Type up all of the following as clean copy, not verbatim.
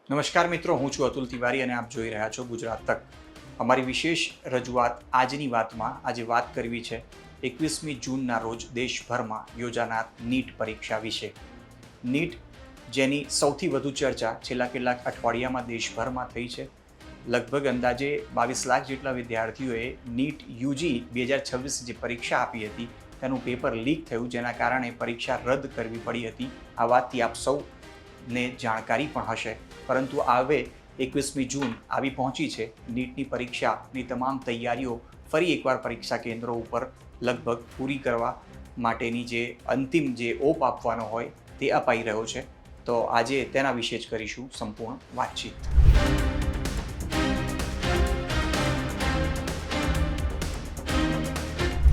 નમસ્કાર મિત્રો, હું છું અતુલ તિવારી અને આપ જોઈ રહ્યા છો ગુજરાત તક. અમારી વિશેષ રજૂઆત આજની વાતમાં આજે વાત કરવી છે 21મી જૂનના રોજ દેશભરમાં યોજાનાર નીટ પરીક્ષા વિશે. નીટ જેની સૌથી વધુ ચર્ચા છેલ્લા કેટલાક અઠવાડિયામાં દેશભરમાં થઈ છે. લગભગ અંદાજે 22 લાખ જેટલા વિદ્યાર્થીઓએ નીટ યુજી 2026 જે પરીક્ષા આપી હતી તેનું પેપર લીક થયું, જેના કારણે પરીક્ષા રદ કરવી પડી હતી. આ વાતથી આપ સૌને જાણકારી પણ હશે. પરંતુ હવે 21મી જૂન આવી પહોંચી છે. નીટની પરીક્ષાની તમામ તૈયારીઓ ફરી એકવાર પરીક્ષા કેન્દ્રો ઉપર લગભગ પૂરી કરવા માટેની જે અંતિમ જે ઓપ આપવાનો હોય તે અપાઈ રહ્યો છે. તો આજે તેના વિશે જ કરીશું સંપૂર્ણ વાતચીત.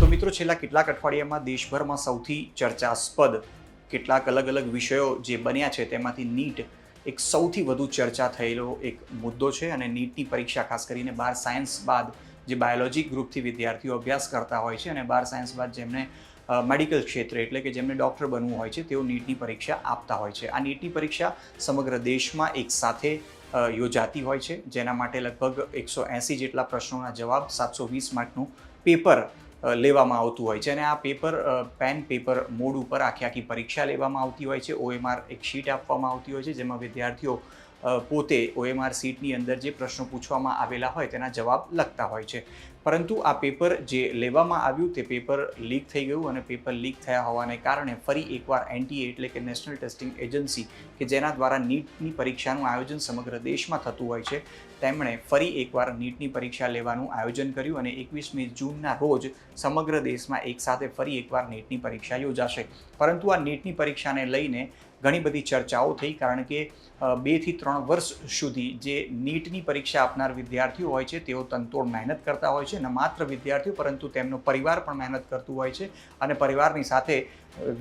તો મિત્રો, છેલ્લા કેટલાક અઠવાડિયામાં દેશભરમાં સૌથી ચર્ચાસ્પદ કેટલાક અલગ અલગ વિષયો જે બન્યા છે તેમાંથી નીટ એક સૌથી વધુ ચર્ચા થયેલો એક મુદ્દો છે. અને નીટની પરીક્ષા ખાસ કરીને 12 સાયન્સ બાદ જે બાયોલોજી ગ્રુપથી વિદ્યાર્થીઓ અભ્યાસ કરતા હોય છે અને 12 સાયન્સ બાદ જેમને મેડિકલ ક્ષેત્રે એટલે કે જેમને ડૉક્ટર બનવું હોય છે તેઓ નીટની પરીક્ષા આપતા હોય છે. આ નીટની પરીક્ષા સમગ્ર દેશમાં એક સાથે યોજાતી હોય છે, જેના માટે લગભગ 180 જેટલા પ્રશ્નોના જવાબ 720 માર્કનું પેપર લેવામાં આવતું હોય છે. અને આ પેપર પેન પેપર મોડ ઉપર આખી પરીક્ષા લેવામાં આવતી હોય છે. OMR એક શીટ આપવામાં આવતી હોય છે, જેમાં વિદ્યાર્થીઓ પોતે OMR શીટની અંદર જે પ્રશ્નો પૂછવામાં આવેલા હોય તેના જવાબ લખતા હોય છે. પરંતુ આ પેપર જે લેવામાં આવ્યું તે પેપર લીક થઈ ગયું અને પેપર લીક થયા હોવાને કારણે ફરી એકવાર NTA એટલે કે નેશનલ ટેસ્ટિંગ એજન્સી કે જેના દ્વારા નીટની પરીક્ષાનું આયોજન સમગ્ર દેશમાં થતું હોય છે, તેમણે ફરી એકવાર નીટની પરીક્ષા લેવાનું આયોજન કર્યું અને 21મી જૂનના રોજ સમગ્ર દેશમાં એકસાથે ફરી એકવાર નીટની પરીક્ષા યોજાશે. પરંતુ આ નીટની પરીક્ષાને લઈને ઘણી બધી ચર્ચાઓ થઈ, કારણ કે 2 થી 3 વર્ષ સુધી જે નીટની પરીક્ષા આપનાર વિદ્યાર્થીઓ હોય છે તેઓ તનતોડ મહેનત કરતા હોય છે. ન માત્ર વિદ્યાર્થીઓ પરંતુ તેમનો પરિવાર પણ મહેનત કરતું હોય છે અને પરિવારની સાથે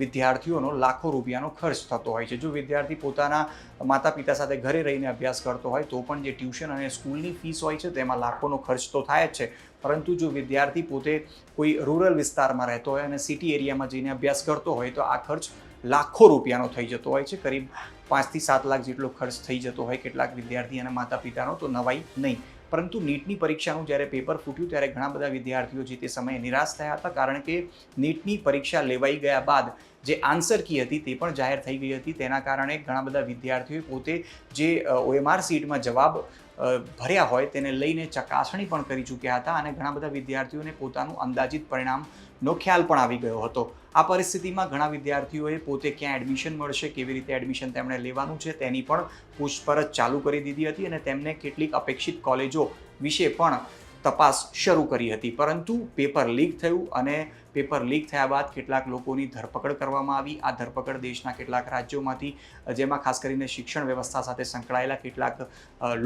વિદ્યાર્થીઓનો લાખો રૂપિયાનો ખર્ચ થતો હોય છે. જો વિદ્યાર્થી પોતાના માતા પિતા સાથે ઘરે રહીને અભ્યાસ કરતો હોય તો પણ જે ટ્યુશન અને સ્કૂલની ફીસ હોય છે તેમાં લાખોનો ખર્ચ તો થાય જ છે. પરંતુ જો વિદ્યાર્થી પોતે કોઈ રૂરલ વિસ્તારમાં રહેતો હોય અને સિટી એરિયામાં જઈને અભ્યાસ કરતો હોય તો આ ખર્ચ લાખો રૂપિયાનો થઈ જતો હોય છે. કરીબ 5 થી 7 લાખ જેટલો ખર્ચ થઈ જતો હોય કેટલાક વિદ્યાર્થી અને માતા પિતાનો, તો નવાઈ નહીં. પરંતુ નીટની પરીક્ષાનું જ્યારે પેપર ફૂટ્યું ત્યારે ઘણા બધા વિદ્યાર્થીઓ જે તે સમયે નિરાશ થયા હતા, કારણ કે નીટની પરીક્ષા લેવાઈ ગયા બાદ જે આન્સર કી હતી તે પણ જાહેર થઈ ગઈ હતી. તેના કારણે ઘણા બધા વિદ્યાર્થીઓએ પોતે જે OMR શીટમાં જવાબ ભર્યા હોય તેને લઈને ચકાસણી પણ કરી ચૂક્યા હતા અને ઘણા બધા વિદ્યાર્થીઓને પોતાનું અંદાજિત પરિણામનો ખ્યાલ પણ આવી ગયો હતો. આ પરિસ્થિતિમાં ઘણા વિદ્યાર્થીઓએ પોતે ક્યાં એડમિશન મળશે, કેવી રીતે એડમિશન તેમણે લેવાનું છે તેની પણ પૂછપરછ ચાલુ કરી દીધી હતી અને તેમને કેટલીક અપેક્ષિત કોલેજો વિશે પણ તપાસ શરૂ કરી હતી. પરંતુ પેપર લીક થયું અને પેપર લીક થયા બાદ કેટલાક લોકોની ધરપકડ કરવામાં આવી. આ ધરપકડ દેશના કેટલાક રાજ્યોમાંથી, જેમાં ખાસ કરીને શિક્ષણ વ્યવસ્થા સાથે સંકળાયેલા કેટલાક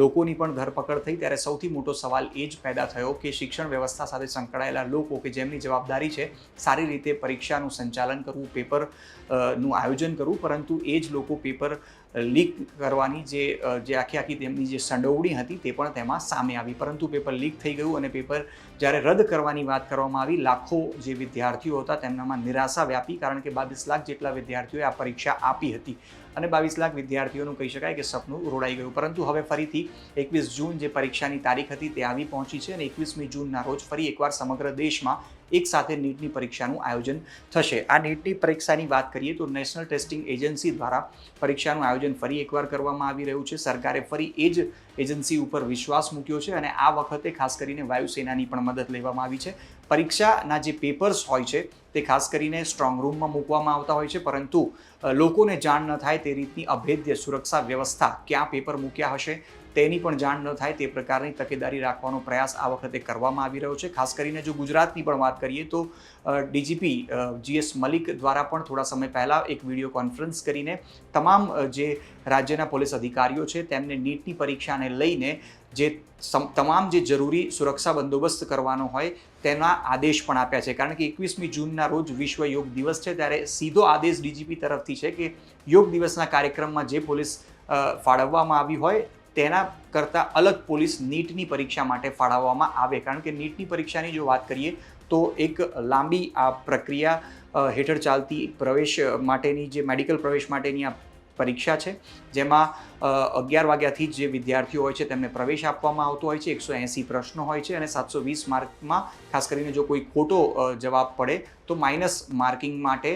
લોકોની પણ ધરપકડ થઈ. ત્યારે સૌથી મોટો સવાલ એ જ પેદા થયો કે શિક્ષણ વ્યવસ્થા સાથે સંકળાયેલા લોકો કે જેમની જવાબદારી છે સારી રીતે પરીક્ષાનું સંચાલન કરવું, પેપરનું આયોજન કરવું, પરંતુ એ જ લોકો પેપર લીક કરવાની જે આખી તેમની જે સંડોવણી હતી તે પણ તેમાં સામે આવી. પરંતુ પેપર લીક થઈ ગયું અને પેપર જ્યારે રદ કરવાની વાત કરવામાં આવી, લાખો જે વિદ્યાર્થીઓ હતા તેમનામાં નિરાશા વ્યાપી, કારણ કે 22 લાખ જેટલા વિદ્યાર્થીઓએ આ પરીક્ષા આપી હતી અને 22 લાખ વિદ્યાર્થીઓનું કહી શકાય કે સપનું રોડાઈ ગયું. પરંતુ હવે ફરીથી 21 જૂન જે પરીક્ષાની તારીખ હતી તે આવી પહોંચી છે અને 21મી જૂનના રોજ ફરી એકવાર સમગ્ર દેશમાં એક સાથે નીટની પરીક્ષાનું આયોજન થશે. આ નીટની પરીક્ષાની વાત કરીએ તો નેશનલ ટેસ્ટિંગ એજન્સી દ્વારા પરીક્ષાનું આયોજન ફરી એકવાર કરવામાં આવી રહ્યું છે. સરકારે ફરી એ જ એજન્સી ઉપર વિશ્વાસ મૂક્યો છે અને આ વખતે ખાસ કરીને વાયુસેનાની પણ મદદ લેવામાં આવી છે. પરીક્ષાના જે પેપર્સ હોય છે તે ખાસ કરીને સ્ટ્રોંગ રૂમમાં મૂકવામાં આવતા હોય છે, પરંતુ લોકોને જાણ ન થાય તે રીતની અભેદ્ય સુરક્ષા વ્યવસ્થા, ક્યાં પેપર મૂક્યા હશે તેની પણ જાણ ન થાય તે પ્રકારની તકેદારી રાખવાનો પ્રયાસ આ વખતે કરવામાં આવી રહ્યો છે. ખાસ કરીને જો ગુજરાતની પણ વાત કરીએ તો DGP GS મલિક દ્વારા પણ થોડા સમય પહેલાં એક વિડીયો કોન્ફરન્સ કરીને તમામ જે રાજ્યના પોલીસ અધિકારીઓ છે તેમને નીટની પરીક્ષાને લઈને જે તમામ જે જરૂરી સુરક્ષા બંદોબસ્ત કરવાનો હોય તેના આદેશ પણ આપ્યા છે. કારણ કે 21મી જૂનના રોજ વિશ્વ યોગ દિવસ છે, ત્યારે સીધો આદેશ DGP તરફથી છે કે યોગ દિવસના કાર્યક્રમમાં જે પોલીસ ફાળવવામાં આવી હોય તેના કરતાં અલગ પોલીસ નીટની પરીક્ષા માટે ફાળવવામાં આવે. કારણ કે નીટની પરીક્ષાની જો વાત કરીએ તો એક લાંબી આ પ્રક્રિયા હેઠળ ચાલતી પ્રવેશ માટેની જે મેડિકલ પ્રવેશ માટેની આ પરીક્ષા છે, જેમાં 11 વાગ્યાથી જ જે વિદ્યાર્થીઓ હોય છે તેમને પ્રવેશ આપવામાં આવતો હોય છે. 180 પ્રશ્નો હોય છે અને 720 માર્કમાં ખાસ કરીને જો કોઈ ખોટો જવાબ પડે તો માઇનસ માર્કિંગ માટે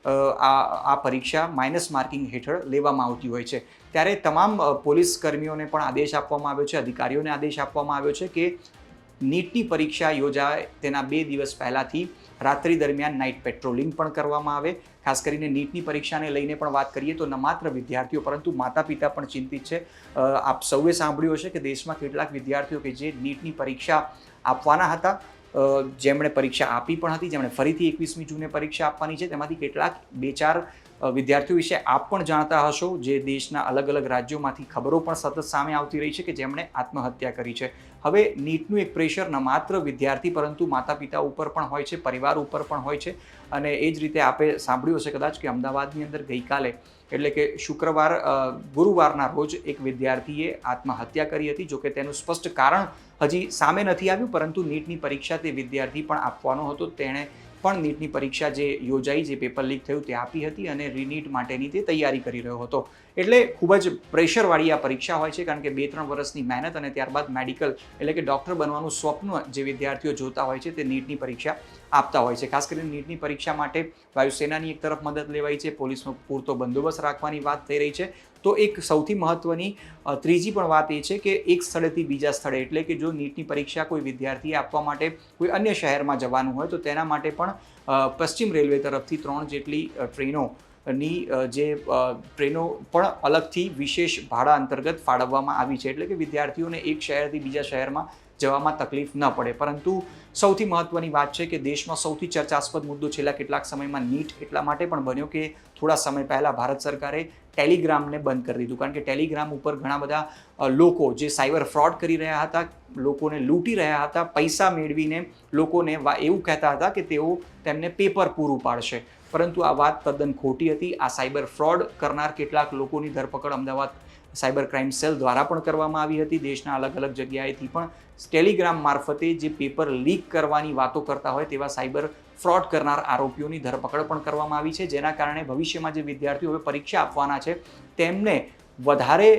આ પરીક્ષા માઇનસ માર્કિંગ હેઠળ લેવામાં આવતી હોય છે. ત્યારે તમામ પોલીસ કર્મીઓને પણ આદેશ આપવામાં આવ્યો છે, અધિકારીઓને આદેશ આપવામાં આવ્યો છે કે નીટની પરીક્ષા યોજાય તેના 2 દિવસ પહેલાંથી રાત્રિ દરમિયાન નાઇટ પેટ્રોલિંગ પણ કરવામાં આવે. ખાસ કરીને નીટની પરીક્ષાને લઈને પણ વાત કરીએ તો ન માત્ર વિદ્યાર્થીઓ પરંતુ માતા પિતા પણ ચિંતિત છે. આપ સૌએ સાંભળ્યું હશે કે દેશમાં કેટલાક વિદ્યાર્થીઓ કે જે નીટની પરીક્ષા આપવાના હતા, જેમણે પરીક્ષા આપી પણ હતી, જેમણે ફરીથી 21મી જૂને પરીક્ષા આપવાની છે, તેમાંથી કેટલાક 2-4 વિદ્યાર્થીઓ વિશે આપ પણ જાણતા હશો, જે દેશના અલગ અલગ રાજ્યોમાંથી ખબરો પણ સતત સામે આવતી રહી છે કે જેમણે આત્મહત્યા કરી છે. હવે નીટનું એક પ્રેશર ન માત્ર વિદ્યાર્થી પરંતુ માતા પિતા ઉપર પણ હોય છે, પરિવાર ઉપર પણ હોય છે. અને એ જ રીતે આપે સાંભળ્યું હશે કદાચ કે અમદાવાદની અંદર ગઈકાલે એટલે કે ગુરુવારના રોજ એક વિદ્યાર્થીએ આત્મહત્યા કરી હતી. જોકે તેનું સ્પષ્ટ કારણ હજી સામે નથી આવ્યું, પરંતુ નીટની પરીક્ષા તે વિદ્યાર્થી પણ આપવાનો હતો. તેણે પણ નીટની પરીક્ષા જે યોજાઈ, જે પેપર લીક થયું તે આપી હતી અને રીનીટ માટેની તે તૈયારી કરી રહ્યો હતો. એટલે ખૂબ જ પ્રેશરવાળી આ પરીક્ષા હોય છે, કારણ કે 2-3 વર્ષની મહેનત અને ત્યારબાદ મેડિકલ એટલે કે ડૉક્ટર બનવાનું સ્વપ્ન જે વિદ્યાર્થીઓ જોતા હોય છે તે નીટની પરીક્ષા આપતા હોય છે. ખાસ કરીને નીટની પરીક્ષા માટે વાયુસેનાની એક તરફ મદદ લેવાઈ છે, પોલીસનો પૂરતો બંદોબસ્ત રાખવાની વાત થઈ રહી છે. તો એક સૌથી મહત્ત્વની ત્રીજી પણ વાત એ છે કે એક સ્થળેથી બીજા સ્થળે એટલે કે જો નીટની પરીક્ષા કોઈ વિદ્યાર્થીએ આપવા માટે કોઈ અન્ય શહેરમાં જવાનું હોય તો તેના માટે પણ પશ્ચિમ રેલવે તરફથી 3 જેટલી ટ્રેનોની ટ્રેનો પણ અલગથી વિશેષ ભાડા અંતર્ગત ફાળવવામાં આવી છે. એટલે કે વિદ્યાર્થીઓને એક શહેરથી બીજા શહેરમાં જવામાં તકલીફ ન પડે. પરંતુ સૌથી મહત્ત્વની વાત છે કે દેશમાં સૌથી ચર્ચાસ્પદ મુદ્દો છેલ્લા કેટલાક સમયમાં નીટ એટલા માટે પણ બન્યો કે થોડા સમય પહેલાં ભારત સરકારે ટેલિગ્રામને બંધ કરી દીધું. કારણ કે ટેલિગ્રામ ઉપર ઘણા બધા લોકો જે સાયબર ફ્રોડ કરી રહ્યા હતા, લોકોને લૂંટી રહ્યા હતા, પૈસા મેળવીને લોકોને એવું કહેતા હતા કે તેઓ તેમને પેપર પૂરું પાડશે. પરંતુ આ વાત તદ્દન ખોટી હતી. આ સાયબર ફ્રોડ કરનાર કેટલાક લોકોની ધરપકડ અમદાવાદ સાયબર ક્રાઇમ સેલ દ્વારા પણ કરવામાં આવી હતી. દેશના અલગ અલગ જગ્યાએથી પણ ટેલિગ્રામ મારફતે જે પેપર લીક કરવાની વાતો કરતા હોય તેવા સાયબર ફ્રોડ કરનાર આરોપીઓની ધરપકડ પણ કરવામાં આવી છે. જેના કારણે ભવિષ્યમાં જે વિદ્યાર્થીઓ હવે પરીક્ષા આપવાના છે તેમને વધારે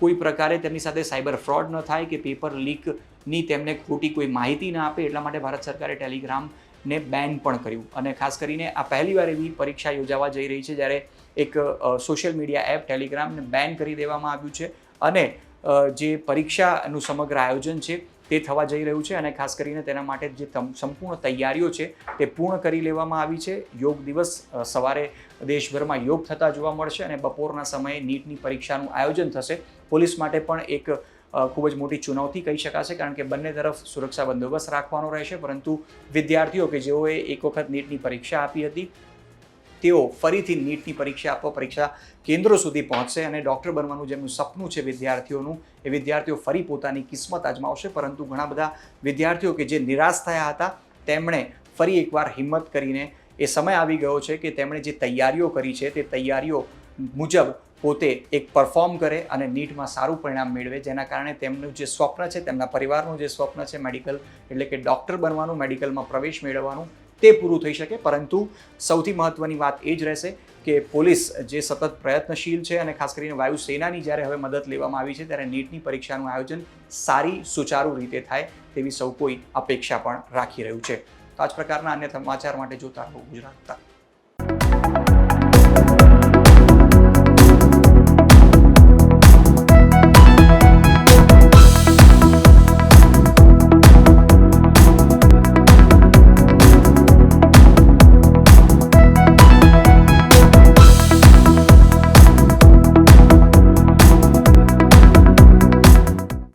કોઈ પ્રકારે તેમની સાથે સાયબર ફ્રોડ ન થાય કે પેપર લીકની તેમને ખોટી કોઈ માહિતી ન આપે, એટલા માટે ભારત સરકારે ટેલિગ્રામને બેન પણ કર્યું. અને ખાસ કરીને આ પહેલીવાર એવી પરીક્ષા યોજાવા જઈ રહી છે જ્યારે એક સોશિયલ મીડિયા એપ ટેલિગ્રામને બેન કરી દેવામાં આવ્યું છે અને જે પરીક્ષાનું સમગ્ર આયોજન છે તે થવા જઈ રહ્યું છે. અને ખાસ કરીને તેના માટે જે સંપૂર્ણ તૈયારીઓ છે તે પૂર્ણ કરી લેવામાં આવી છે. યોગ દિવસ સવારે દેશભરમાં યોગ થતા જોવા મળશે અને બપોરના સમયે નીટની પરીક્ષાનું આયોજન થશે. પોલીસ માટે પણ એક ખૂબ જ મોટી ચુનૌતી કહી શકાશે, કારણ કે બંને તરફ સુરક્ષા બંદોબસ્ત રાખવાનો રહેશે. પરંતુ વિદ્યાર્થીઓ કે જેઓએ એક વખત નીટની પરીક્ષા આપી હતી તેઓ ફરીથી નીટની પરીક્ષા આપવા પરીક્ષા કેન્દ્રો સુધી પહોંચશે અને ડૉક્ટર બનવાનું જેમનું સપનું છે વિદ્યાર્થીઓનું, એ વિદ્યાર્થીઓ ફરી પોતાની કિસ્મત અજમાવશે. પરંતુ ઘણા બધા વિદ્યાર્થીઓ કે જે નિરાશ થયા હતા તેમણે ફરી એકવાર હિંમત કરીને એ સમય આવી ગયો છે કે તેમણે જે તૈયારીઓ કરી છે તે તૈયારીઓ મુજબ પોતે એક પરફોર્મ કરે અને નીટમાં સારું પરિણામ મેળવે, જેના કારણે તેમનું જે સ્વપ્ન છે, તેમના પરિવારનું જે સ્વપ્ન છે મેડિકલ એટલે કે ડૉક્ટર બનવાનું, મેડિકલમાં પ્રવેશ મેળવવાનું, તે પૂરું થઈ શકે. પરંતુ સૌથી મહત્ત્વની વાત એ જ રહેશે કે પોલીસ જે સતત પ્રયત્નશીલ છે અને ખાસ કરીને વાયુસેનાની જ્યારે હવે મદદ લેવામાં આવી છે ત્યારે નીટની પરીક્ષાનું આયોજન સારી સુચારુ રીતે થાય તેવી સૌ કોઈ અપેક્ષા પણ રાખી રહ્યું છે. તો આ જ પ્રકારના અન્ય સમાચાર માટે જોતા રહો ગુજરાત તક.